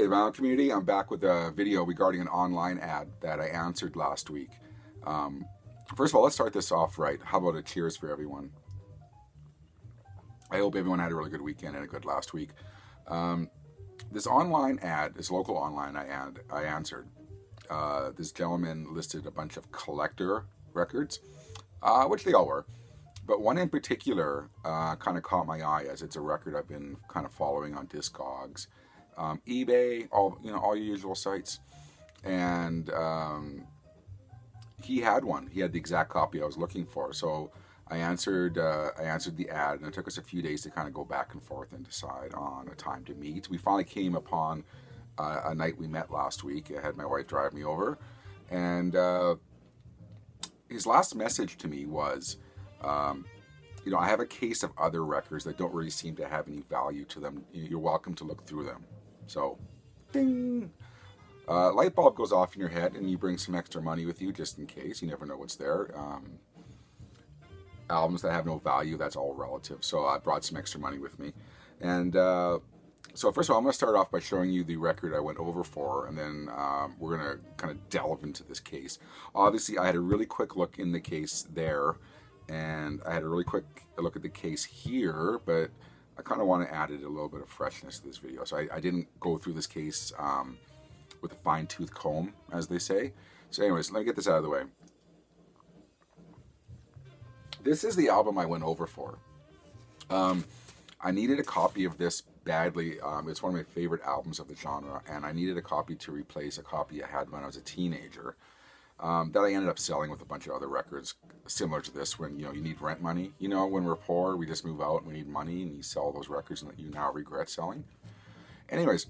Hey, vinyl community, I'm back with a video regarding an online ad that I answered last week. First of all, let's start this off right. How about a cheers for everyone? I hope everyone had a really good weekend and a good last week. This online ad, this local online ad, I answered. This gentleman listed a bunch of collector records, which they all were. But one in particular kind of caught my eye, as it's a record I've been kind of following on Discogs, eBay, all your usual sites. And he had one. He had the exact copy I was looking for. So I answered the ad, and it took us a few days to kind of go back and forth and decide on a time to meet. We finally came upon a night we met last week. I had my wife drive me over, and his last message to me was, I have a case of other records that don't really seem to have any value to them. You're welcome to look through them. So, ding! Light bulb goes off in your head, and you bring some extra money with you just in case. You never know what's there. Albums that have no value, that's all relative. So I brought some extra money with me. And so first of all, I'm going to start off by showing you the record I went over for, and then we're going to kind of delve into this case. Obviously, I had a really quick look in the case there, and I had a really quick look at the case here, but I kind of want to add a little bit of freshness to this video. So I didn't go through this case with a fine-tooth comb, as they say. So anyways, let me get this out of the way. This is the album I went over for. I needed a copy of this badly. It's one of my favorite albums of the genre, and I needed a copy to replace a copy I had when I was a teenager that I ended up selling with a bunch of other records similar to this. When you need rent money, when we're poor, we just move out and we need money, and you sell those records that you now regret selling. Anyways,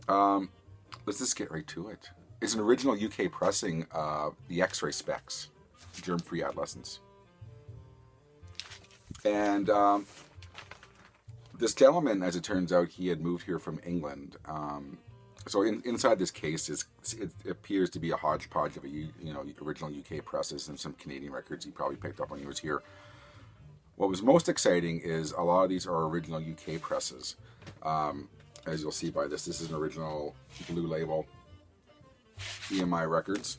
let's just get right to it. It's an original UK pressing of the X-Ray Specs, Germ-Free Adolescence. And this gentleman, as it turns out, he had moved here from England. So inside this case, it appears to be a hodgepodge of original UK presses and some Canadian records he probably picked up when he was here. What was most exciting is a lot of these are original UK presses. As you'll see by this is an original Blue Label EMI Records,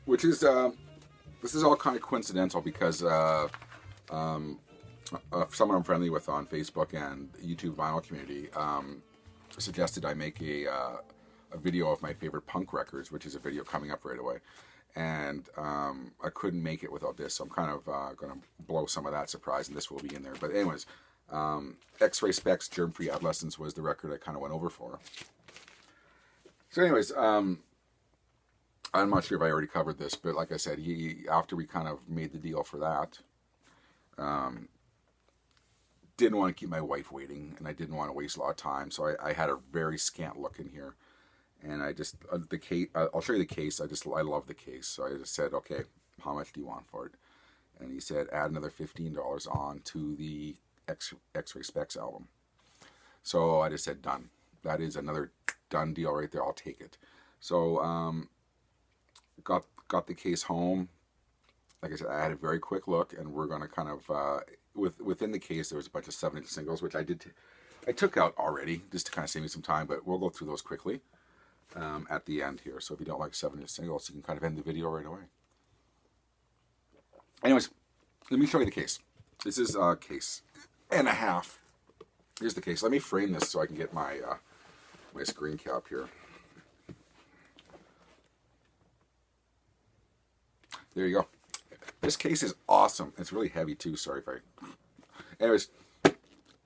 which is this is all kind of coincidental because someone I'm friendly with on Facebook and YouTube vinyl community suggested I make a video of my favorite punk records, which is a video coming up right away. And I couldn't make it without this, so I'm kind of going to blow some of that surprise, and this will be in there. But anyways, X-Ray Specs Germ-Free Adolescence was the record I kind of went over for. So anyways, I'm not sure if I already covered this, but like I said, after we kind of made the deal for that, didn't want to keep my wife waiting, and I didn't want to waste a lot of time, so I had a very scant look in here, and I just the case. I'll show you the case. I love the case, so I just said, okay, how much do you want for it? And he said, add another $15 on to the X-Ray Specs album. So I just said, done. That is another done deal right there. I'll take it. So got the case home. Like I said, I had a very quick look, and we're going to kind of within the case there was a bunch of 7-inch singles, which I took out already just to kind of save me some time, but we'll go through those quickly at the end here. So if you don't like 7-inch singles, you can kind of end the video right away. Anyways, let me show you the case. This is a case and a half. Here's the case. Let me frame this so I can get my my screen cap here. There you go. This case is awesome. It's really heavy too. Sorry if I... Anyways,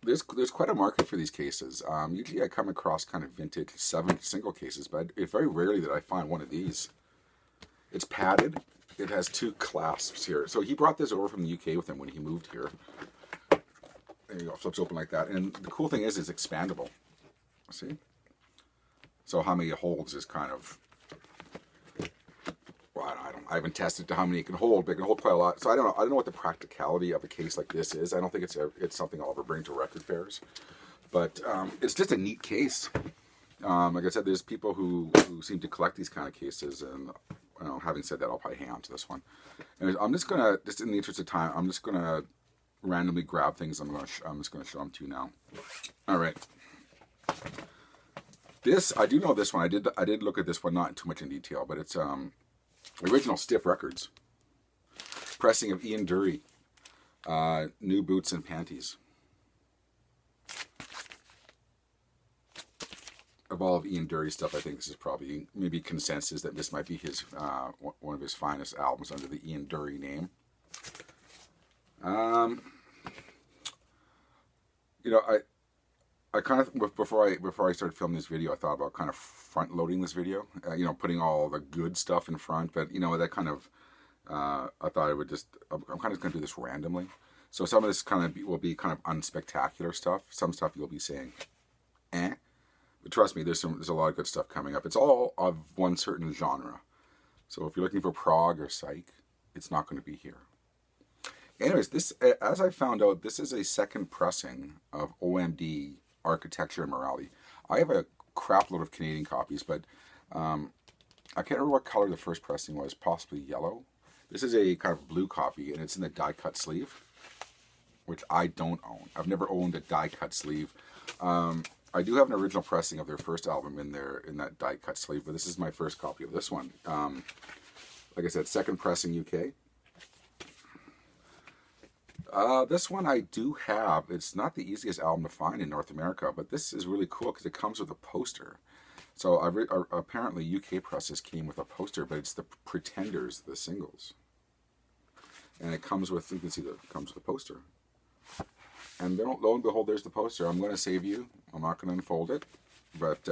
there's quite a market for these cases. Usually I come across kind of vintage 7-inch single cases, but it's very rarely that I find one of these. It's padded. It has 2 clasps here. So he brought this over from the UK with him when he moved here. There you go. Flips open like that. And the cool thing is it's expandable. See? So how many it holds is kind of... Well, I haven't tested to how many it can hold, but it can hold quite a lot. So I don't know what the practicality of a case like this is. I don't think it's something I'll ever bring to record fairs. But it's just a neat case. Like I said, there's people who seem to collect these kind of cases, and having said that, I'll probably hang on to this one. And I'm just gonna, just in the interest of time, I'm just gonna randomly grab things. I'm just gonna show them to you now. All right. This, I do know this one. I did look at this one, not too much in detail, but it's original Stiff Records. Pressing of Ian Dury. New Boots and Panties. Of all of Ian Dury's stuff, I think this is probably maybe consensus that this might be his one of his finest albums under the Ian Dury name. You know, I kind of before I started filming this video, I thought about kind of front loading this video. You know, putting all the good stuff in front, but you know that kind of I thought I would just I'm kind of going to do this randomly. So some of this kind of will be kind of unspectacular stuff. Some stuff you'll be saying, eh. But trust me, there's a lot of good stuff coming up. It's all of one certain genre. So if you're looking for prog or psych, it's not going to be here. Anyways, this, as I found out, this is a second pressing of OMD Architecture and Morality. I have a crap load of Canadian copies, but I can't remember what color the first pressing was, possibly yellow. This is a kind of blue copy, and it's in the die-cut sleeve, which I don't own. I've never owned a die-cut sleeve. I do have an original pressing of their first album in that die-cut sleeve, but this is my first copy of this one. Like I said, second pressing UK. This one I do have. It's not the easiest album to find in North America, but this is really cool because it comes with a poster. So apparently UK presses came with a poster, but it's the Pretenders, the singles. And it comes with, you can see that it comes with a poster. And lo and behold, there's the poster. I'm going to save you. I'm not going to unfold it, but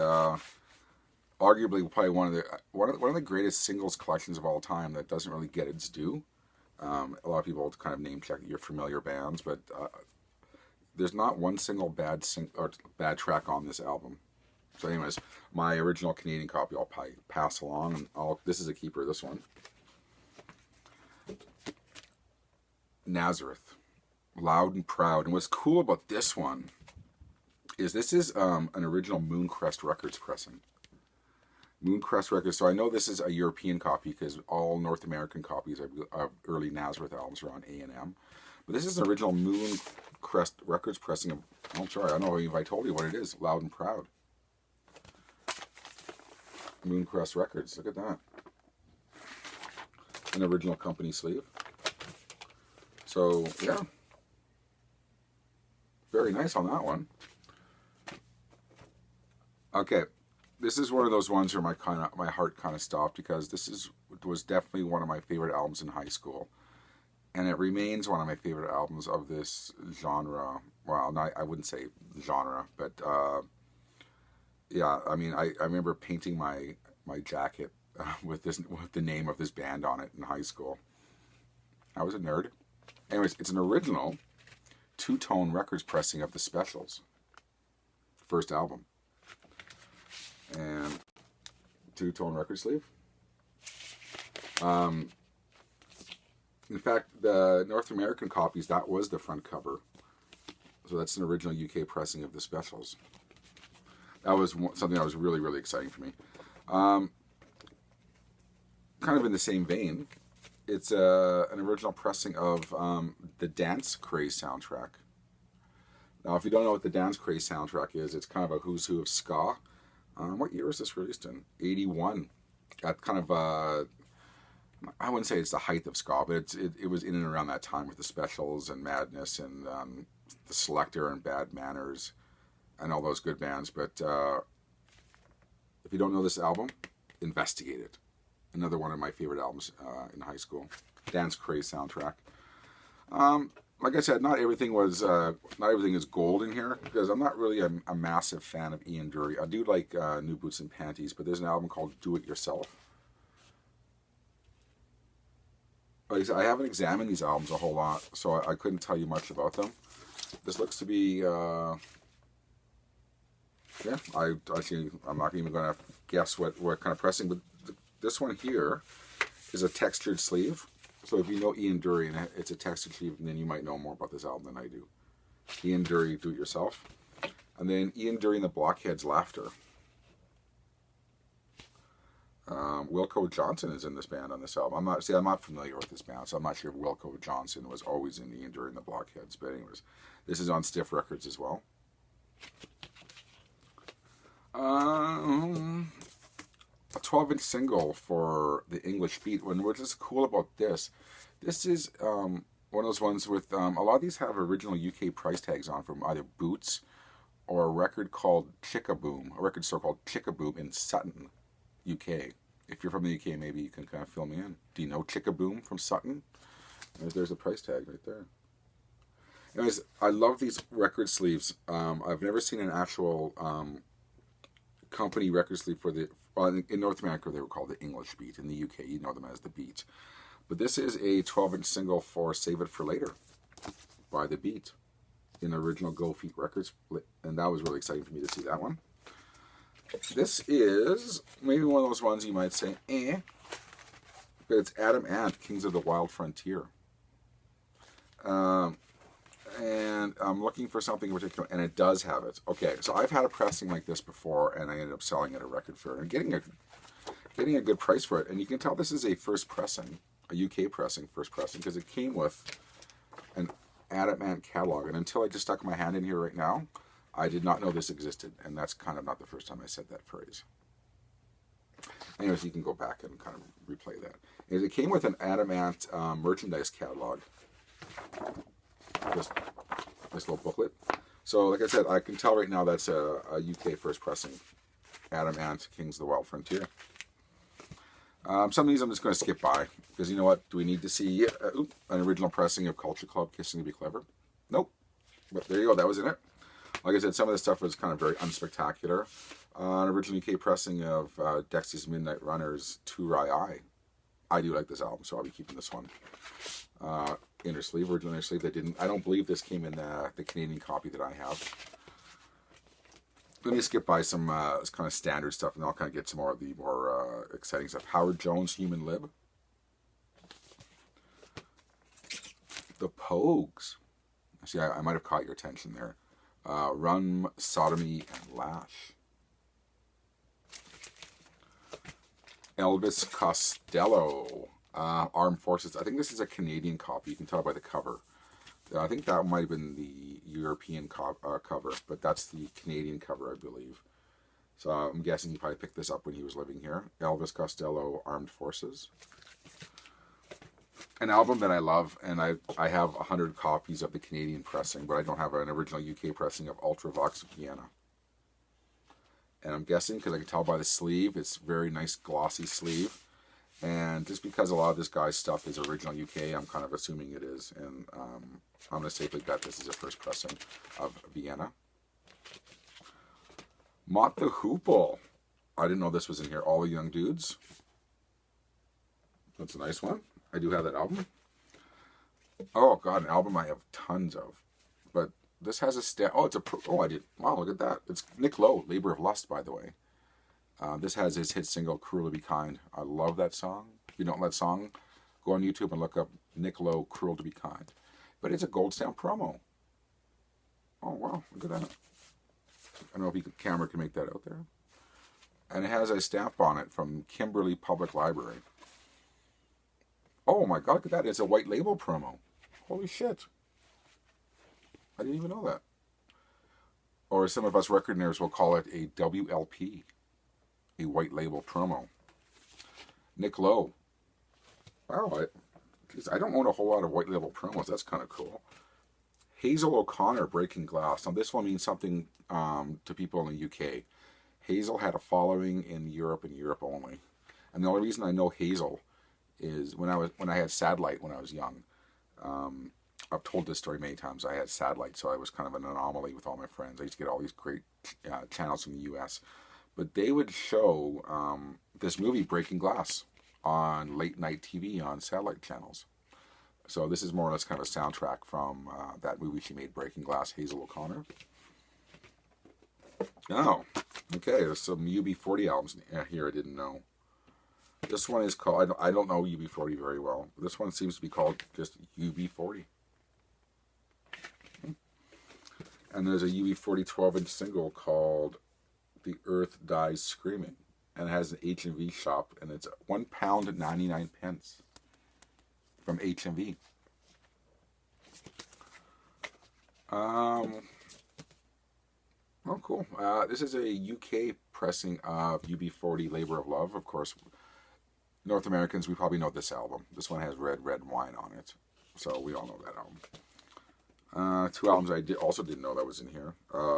arguably probably one of the greatest singles collections of all time that doesn't really get its due. A lot of people kind of name check your familiar bands, but there's not one single bad track on this album. So, anyways, my original Canadian copy I'll pass along, and this is a keeper. This one, Nazareth. Loud and Proud. And what's cool about this one is this is an original Mooncrest Records pressing. Mooncrest Records. So I know this is a European copy because all North American copies of early Nazareth albums are on A&M. But this is an original Mooncrest Records pressing of, I'm sorry, I don't know if I told you what it is. Loud and Proud. Mooncrest Records. Look at that. An original company sleeve. So, yeah. Very nice on that one. Okay, this is one of those ones where my heart kind of stopped because was definitely one of my favorite albums in high school, and it remains one of my favorite albums of this genre. Well, I wouldn't say genre, but yeah. I mean, I remember painting my jacket with the name of this band on it in high school. I was a nerd. Anyways, it's an original two-tone records pressing of the Specials, first album, and two-tone record sleeve. In fact, the North American copies, that was the front cover, so that's an original UK pressing of the Specials. That was something that was really, really exciting for me. Kind of in the same vein, it's an original pressing of the Dance Craze soundtrack. Now, if you don't know what the Dance Craze soundtrack is, it's kind of a who's who of ska. What year was this released in? 81. Got kind of I wouldn't say it's the height of ska, but it was in and around that time with the Specials and Madness and the Selector and Bad Manners and all those good bands. But if you don't know this album, investigate it. Another one of my favorite albums in high school. Dance Craze soundtrack. Like I said, not everything is gold in here because I'm not really a massive fan of Ian Dury. I do like New Boots and Panties, but there's an album called Do It Yourself. Like I said, I haven't examined these albums a whole lot, so I couldn't tell you much about them. This looks to be, yeah, I'm not even going to guess what kind of pressing, but this one here is a textured sleeve. So if you know Ian Dury and it's a textured sleeve, then you might know more about this album than I do. Ian Dury, Do It Yourself. And then Ian Dury and the Blockheads, Laughter. Wilco Johnson is in this band on this album. I'm not familiar with this band, so I'm not sure if Wilco Johnson was always in Ian Dury and the Blockheads. But anyways, this is on Stiff Records as well. A 12-inch single for the English Beat. And what is cool about this? This is one of those ones with a lot of these have original UK price tags on from either Boots or a record called Chickaboom, a record store called Chickaboom in Sutton, UK. If you're from the UK, maybe you can kind of fill me in. Do you know Chickaboom from Sutton? There's a price tag right there. Anyways, I love these record sleeves. I've never seen an actual company record sleeve for the. Well, in North America, they were called the English Beat. In the UK, you know them as the Beat. But this is a 12-inch single for Save It For Later by the Beat in original Go Feet Records. And that was really exciting for me to see that one. This is maybe one of those ones you might say, but it's Adam Ant, Kings of the Wild Frontier. And I'm looking for something in particular, and it does have it. Okay, so I've had a pressing like this before, and I ended up selling it at a record fair and getting a good price for it. And you can tell this is a first pressing, a UK pressing, first pressing, because it came with an Adam Ant catalog. And until I just stuck my hand in here right now, I did not know this existed, and that's kind of not the first time I said that phrase. Anyways, you can go back and kind of replay that. And it came with an Adam Ant merchandise catalog. This little booklet. So, like I said, I can tell right now that's a UK first pressing. Adam Ant, Kings of the Wild Frontier. Some of these I'm just going to skip by, because you know what? Do we need to see an original pressing of Culture Club, Kissing to Be Clever? Nope. But there you go, that was in it. Like I said, some of the stuff was kind of very unspectacular. An original UK pressing of Dexy's Midnight Runners, To Rai Eye. I do like this album, so I'll be keeping this one. Inner sleeve, original inner sleeve. I don't believe this came in the Canadian copy that I have. Let me skip by some kind of standard stuff, and then I'll kind of get some more of the more exciting stuff. Howard Jones, Human Lib. The Pogues. See, I might have caught your attention there. Run, Sodomy, and Lash. Elvis Costello, Armed Forces. I think this is a Canadian copy. You can tell by the cover. I think that might have been the European cover, but that's the Canadian cover, I believe. So I'm guessing he probably picked this up when he was living here. Elvis Costello, Armed Forces. An album that I love, and I have 100 copies of the Canadian pressing, but I don't have an original UK pressing of Ultravox Vienna. And I'm guessing, because I can tell by the sleeve, it's very nice glossy sleeve. And just because a lot of this guy's stuff is original UK, I'm kind of assuming it is. And I'm going to safely bet this is a first pressing of Vienna. Mott the Hoople. I didn't know this was in here. All the Young Dudes. That's a nice one. I do have that album. Oh, God, an album I have tons of. But this has a I did. Wow, look at that. It's Nick Lowe, Labor of Lust, by the way. This has his hit single, Cruel to Be Kind. I love that song. If you don't like that song, go on YouTube and look up Nick Lowe, Cruel to Be Kind. But it's a gold stamp promo. Oh, wow, look at that. I don't know if the camera can make that out there. And it has a stamp on it from Kimberley Public Library. Oh my God, look at that. It's a white label promo. Holy shit. I didn't even know that. Or some of us record nerds will call it a WLP. A white label promo. Nick Lowe. Wow, I don't own a whole lot of white label promos. That's kind of cool. Hazel O'Connor, Breaking Glass. Now this one means something to people in the UK. Hazel had a following in Europe and Europe only. And the only reason I know Hazel is when I had satellite when I was young. I've told this story many times. I had satellite, so I was kind of an anomaly with all my friends. I used to get all these great channels from the US. But they would show this movie, Breaking Glass, on late night TV on satellite channels. So this is more or less kind of a soundtrack from that movie she made, Breaking Glass, Hazel O'Connor. Oh, okay, there's some UB40 albums here I didn't know. This one is called, I don't know UB40 very well. This one seems to be called just UB40. And there's a UB40 12-inch single called The Earth Dies Screaming. And it has an H&V shop, and it's £1.99 from H&V. Oh, cool. This is a UK pressing of UB40 Labor of Love. Of course, North Americans, we probably know this album. This one has Red, Red Wine on it. So we all know that album. Two albums I also didn't know that was in here.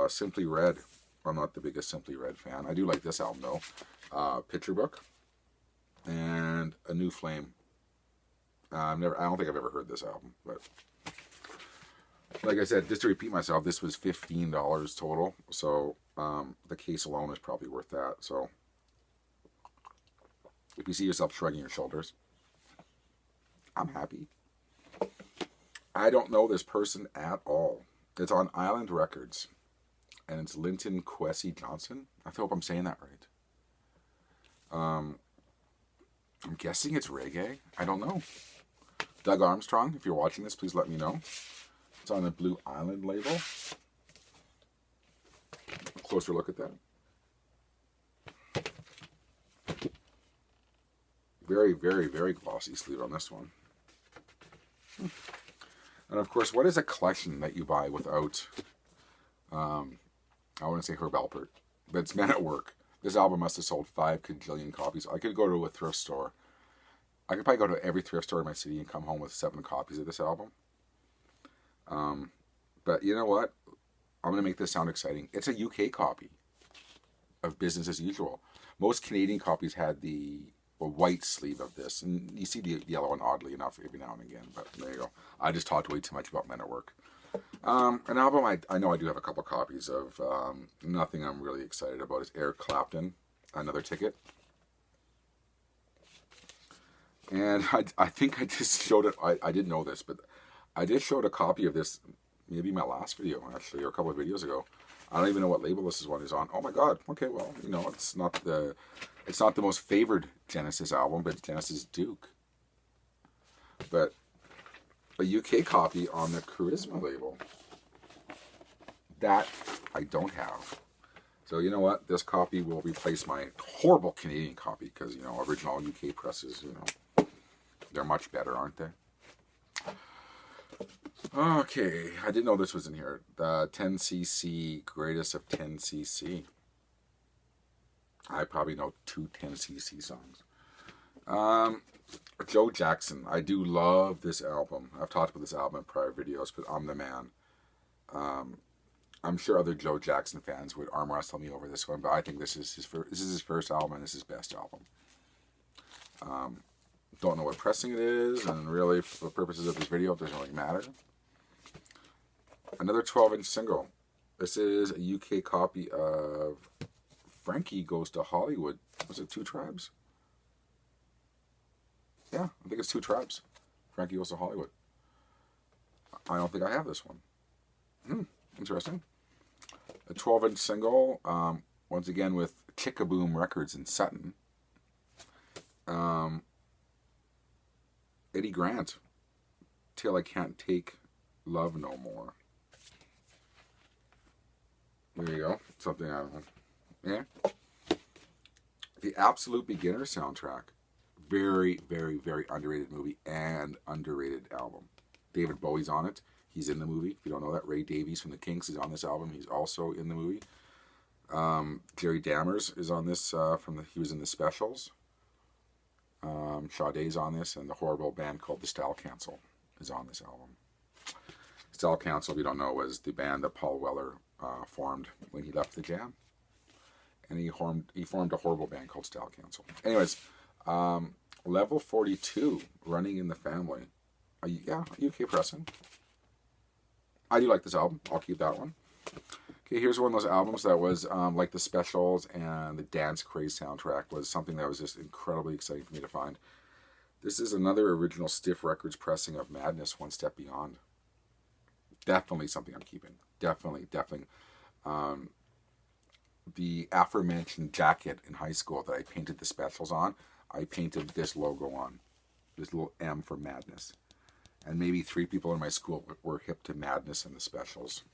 Simply Red. I'm not the biggest Simply Red fan. I do like this album, though. Picture Book. And A New Flame. I don't think I've ever heard this album, but like I said, just to repeat myself, this was $15 total, so the case alone is probably worth that. So if you see yourself shrugging your shoulders, I'm happy. I don't know this person at all. It's on Island Records, and it's Linton Kwesi Johnson. I hope I'm saying that right. I'm guessing it's reggae. I don't know. Doug Armstrong, if you're watching this, please let me know. It's on the Blue Island label. A closer look at that. Very, very, very glossy sleeve on this one. And of course, what is a collection that you buy without, I wouldn't say Herb Alpert, but it's Men at Work. This album must have sold 5 kajillion copies. I could go to a thrift store. I could probably go to every thrift store in my city and come home with 7 copies of this album. But you know what? I'm going to make this sound exciting. It's a UK copy of Business as Usual. Most Canadian copies had the white sleeve of this. And you see the yellow one, oddly enough, every now and again. But there you go. I just talked way too much about Men at Work. An album I know I do have a couple copies of. Nothing I'm really excited about is Eric Clapton, Another Ticket. And I think I just showed it. I didn't know this, but I just showed a copy of this, maybe my last video, actually, or a couple of videos ago. I don't even know what label this one is on. Oh my God. Okay, well, you know, it's not the most favored Genesis album, but it's Genesis Duke. But a UK copy on the Charisma label that I don't have. So you know what? This copy will replace my horrible Canadian copy because, you know, original UK presses, you know, they're much better, aren't they? Okay, I didn't know this was in here. The 10cc, Greatest of 10cc. I probably know 2 10cc songs. Joe Jackson. I do love this album. I've talked about this album in prior videos, but I'm the man. I'm sure other Joe Jackson fans would arm wrestle me over this one, but I think this is his first album and this is his best album. Don't know what pressing it is, and really, for the purposes of this video, it doesn't really matter. Another 12-inch single. This is a UK copy of Frankie Goes to Hollywood. Was it 2 Tribes? Yeah, I think it's 2 Tribes. Frankie Goes to Hollywood. I don't think I have this one. Interesting. A 12-inch single, once again with Chickaboom Records in Sutton. Eddie Grant, Till I Can't Take Love No More. There you go. Something I don't know. Yeah. The Absolute Beginner soundtrack. Very, very, very underrated movie and underrated album. David Bowie's on it. He's in the movie. If you don't know that, Ray Davies from the Kinks is on this album. He's also in the movie. Jerry Dammers is on this. He was in the Specials. Sade's on this, and the horrible band called the Style Council is on this album. Style Council, if you don't know, was the band that Paul Weller formed when he left the Jam, and he formed a horrible band called Style Council. Anyways, Level 42, Running in the Family. Yeah, UK pressing. I do like this album. I'll keep that one. Okay, here's one of those albums that was like the Specials and the Dance Craze soundtrack was something that was just incredibly exciting for me to find. This is another original Stiff Records pressing of Madness, One Step Beyond. Definitely something I'm keeping. Definitely. The aforementioned jacket in high school that I painted the Specials on, I painted this logo on. This little M for Madness. And maybe 3 people in my school were hip to Madness and the Specials.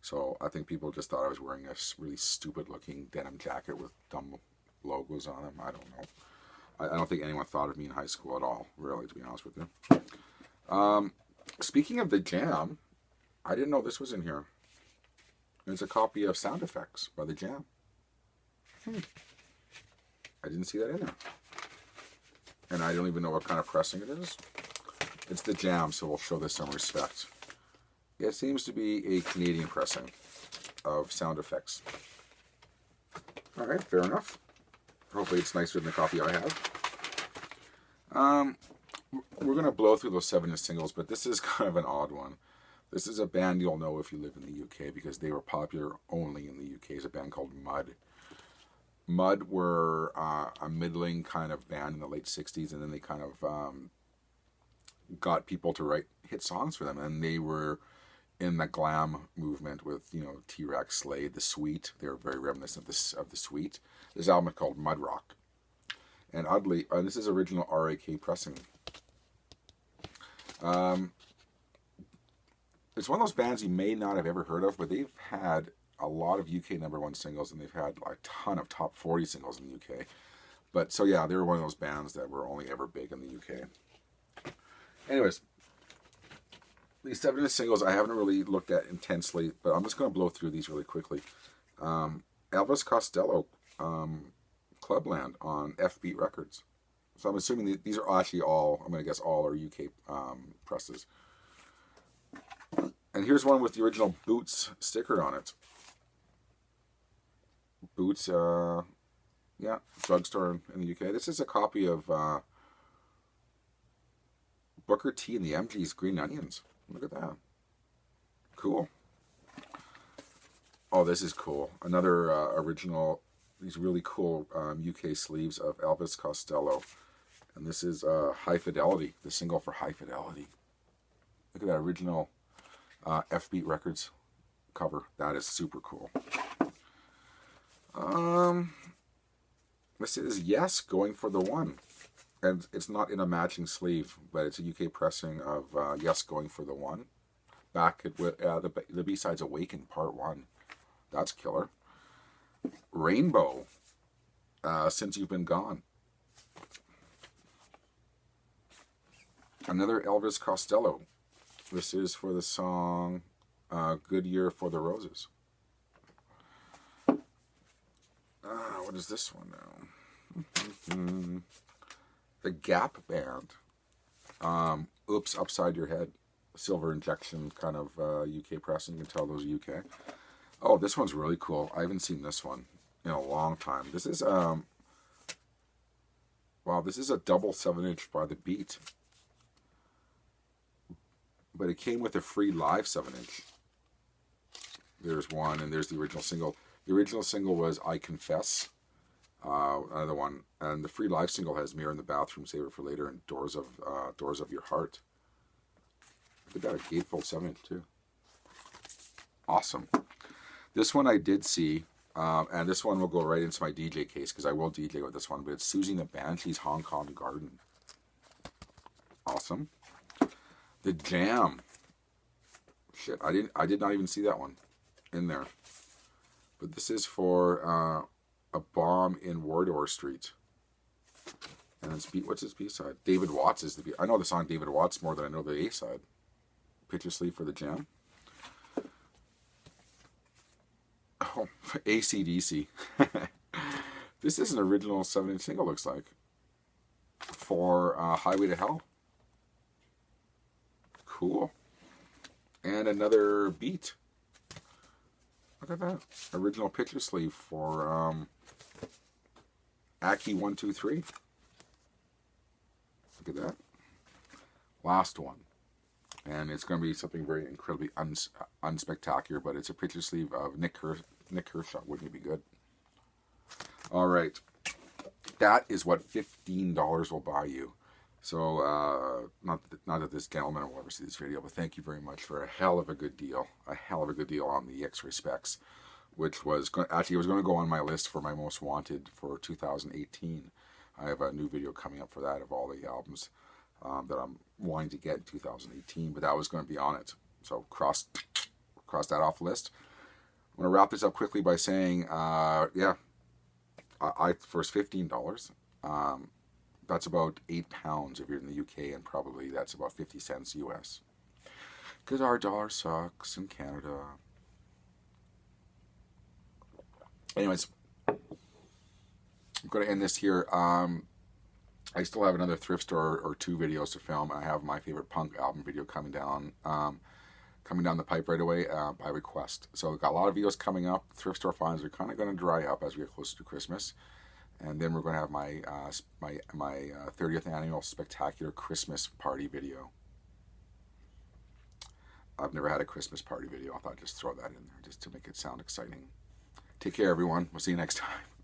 So I think people just thought I was wearing a really stupid-looking denim jacket with dumb logos on them. I don't know. I don't think anyone thought of me in high school at all, really, to be honest with you. Speaking of the Jam, I didn't know this was in here. It's a copy of Sound Effects by The Jam. I didn't see that in there. And I don't even know what kind of pressing it is. It's The Jam, so we'll show this some respect. It seems to be a Canadian pressing of Sound Effects. Alright, fair enough. Hopefully it's nicer than the copy I have. We're going to blow through those 7-inch singles, but this is kind of an odd one. This is a band you'll know if you live in the UK because they were popular only in the UK. It's a band called Mud. Mud were a middling kind of band in the late 60s, and then they kind of got people to write hit songs for them, and they were in the glam movement with, you know, T-Rex, Slade, The Sweet. They were very reminiscent of The Sweet. This album is called Mud Rock. And oddly, this is original RAK pressing. It's one of those bands you may not have ever heard of, but they've had a lot of UK #1 singles, and they've had a ton of top 40 singles in the UK. But so yeah, they were one of those bands that were only ever big in the UK. Anyways, these 7-inch singles I haven't really looked at intensely, but I'm just going to blow through these really quickly. Elvis Costello, Clubland on F-Beat Records. So I'm assuming these are actually all, I'm going to guess all are UK presses. And here's one with the original Boots sticker on it. Boots, yeah, drugstore in the UK. This is a copy of Booker T and the MG's Green Onions. Look at that. Cool. Oh, this is cool. Another original, these really cool UK sleeves of Elvis Costello. And this is High Fidelity, the single for High Fidelity. Look at that original F-Beat Records cover. That is super cool. This is Yes, Going for the One. And it's not in a matching sleeve, but it's a UK pressing of Yes, Going for the One. Back at the B-side's Awaken Part 1. That's killer. Rainbow, Since You've Been Gone. Another Elvis Costello. This is for the song Good Year for the Roses. What is this one now? The Gap Band. Oops, Upside Your Head. Silver injection kind of UK pressing. You can tell those are UK. Oh, this one's really cool. I haven't seen this one in a long time. This is wow, this is a double 7-inch by The Beat. But it came with a free live 7-inch. There's one, and there's the original single. The original single was I Confess. Another one, and the free live single has Mirror in the Bathroom, Save It for Later, and Doors of Your Heart. They got a gatefold 7-inch too. Awesome. This one I did see, and this one will go right into my DJ case because I will DJ with this one. But it's Susie and the Banshees, Hong Kong Garden. Awesome. The Jam. Shit, I did not even see that one in there. But this is for A Bomb in Wardour Street. And it's what's his B-side? David Watts is the B. I know the song David Watts more than I know the A-side. Picture sleeve for The Jam. Oh, AC/DC. This is an original 7-inch single, looks like. For Highway to Hell. Cool. And another Beat. Look at that. Original picture sleeve for Aki 123. Look at that. Last one. And it's going to be something very incredibly unspectacular, but it's a picture sleeve of Nick Kershaw. Wouldn't it be good? All right. That is what $15 will buy you. So, not that this gentleman will ever see this video, but thank you very much for a hell of a good deal. A hell of a good deal on the X-Ray Specs, which was actually, it was going to go on my list for my most wanted for 2018. I have a new video coming up for that of all the albums that I'm wanting to get in 2018, but that was going to be on it. So cross that off the list. I'm going to wrap this up quickly by saying, yeah, first $15. That's about £8 if you're in the UK, and probably that's about 50 cents US. Because our dollar sucks in Canada. Anyways, I'm going to end this here. I still have another thrift store or two videos to film. I have my favorite punk album video coming down the pipe right away by request. So we've got a lot of videos coming up. Thrift store finds are kind of going to dry up as we get closer to Christmas. And then we're going to have my 30th annual spectacular Christmas party video. I've never had a Christmas party video. I thought I'd just throw that in there just to make it sound exciting. Take care, everyone. We'll see you next time.